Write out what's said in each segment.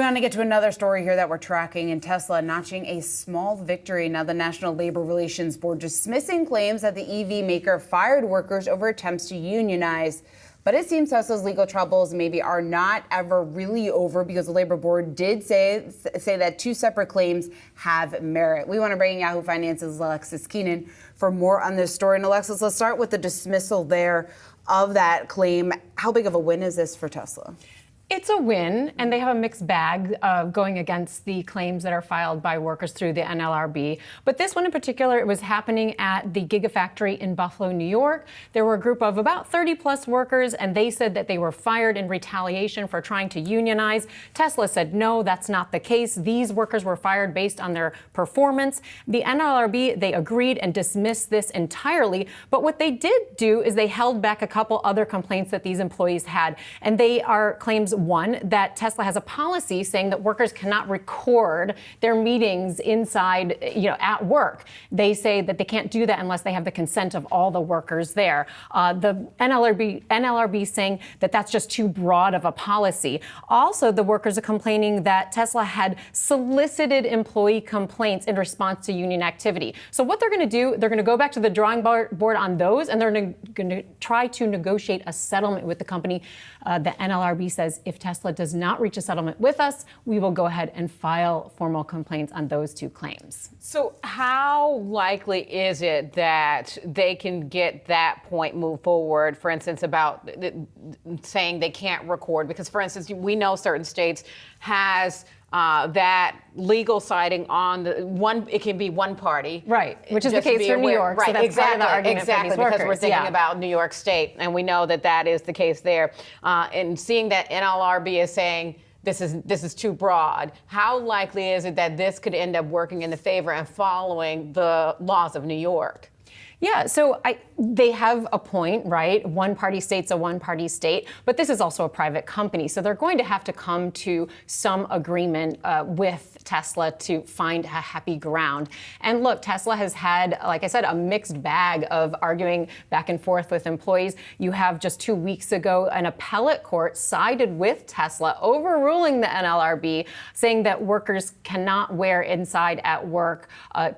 want to get to another story here that we're tracking, and Tesla notching a small victory. Now, the National Labor Relations Board dismissing claims that the EV maker fired workers over attempts to unionize. But it seems Tesla's legal troubles maybe are not ever really over, because the Labor Board did say that two separate claims have merit. We want to bring Yahoo Finance's Alexis Keenan for more on this story. And Alexis, let's start with the dismissal there of that claim. How big of a win is this for Tesla? It's a win, and they have a mixed bag going against the claims that are filed by workers through the NLRB. But this one in particular, it was happening at the Gigafactory in Buffalo, New York. There were a group of about 30 plus workers, and they said that they were fired in retaliation for trying to unionize. Tesla said, no, that's not the case. These workers were fired based on their performance. The NLRB, they agreed and dismissed this entirely. But what they did do is they held back a couple other complaints that these employees had. And they are claims, one, that Tesla has a policy saying that workers cannot record their meetings inside, at work. They say that they can't do that unless they have the consent of all the workers there. The NLRB saying that that's just too broad of a policy. Also, the workers are complaining that Tesla had solicited employee complaints in response to union activity. So what they're going to do, they're going to go back to the drawing board on those, and they're going to try to negotiate a settlement with the company. The NLRB says if Tesla does not reach a settlement with us, we will go ahead and file formal complaints on those two claims. So how likely is it that they can get that point moved forward, for instance, about saying they can't record? Because, for instance, we know certain states has that legal siding on the one, it can be one party. Right, which is the case for New York. Right, so that's exactly, part of the argument exactly, for these because we're workers. thinking about New York State, and we know that that is the case there. And seeing that NLRB is saying this is too broad, how likely is it that this could end up working in the favor and following the laws of New York? Yeah, so they have a point, right? One party state's a one party state, but this is also a private company. So they're going to have to come to some agreement with Tesla to find a happy ground. And look, Tesla has had, like I said, a mixed bag of arguing back and forth with employees. You have just 2 weeks ago, an appellate court sided with Tesla, overruling the NLRB, saying that workers cannot wear inside at work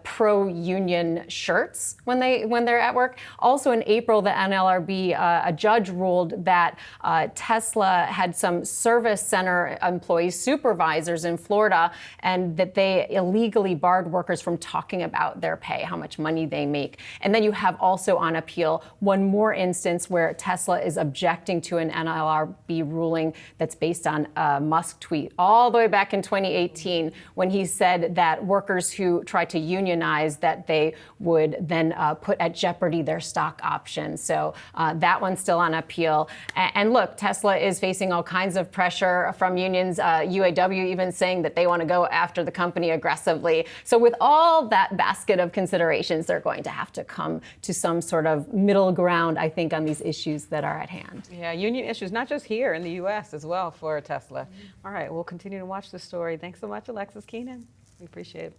pro-union shirts when they're at work. Also in April, the NLRB, a judge ruled that Tesla had some service center employees, supervisors in Florida, and that they illegally barred workers from talking about their pay, how much money they make. And then you have also on appeal one more instance where Tesla is objecting to an NLRB ruling that's based on a Musk tweet all the way back in 2018, when he said that workers who try to unionize, that they would then put at jeopardy their stock options. So that one's still on appeal. And look, Tesla is facing all kinds of pressure from unions, UAW even saying that they want to go after the company aggressively. So with all that basket of considerations, they're going to have to come to some sort of middle ground, I think, on these issues that are at hand. Yeah, union issues, not just here in the U.S. as well for Tesla. All right, we'll continue to watch the story. Thanks so much, Alexis Keenan. We appreciate it.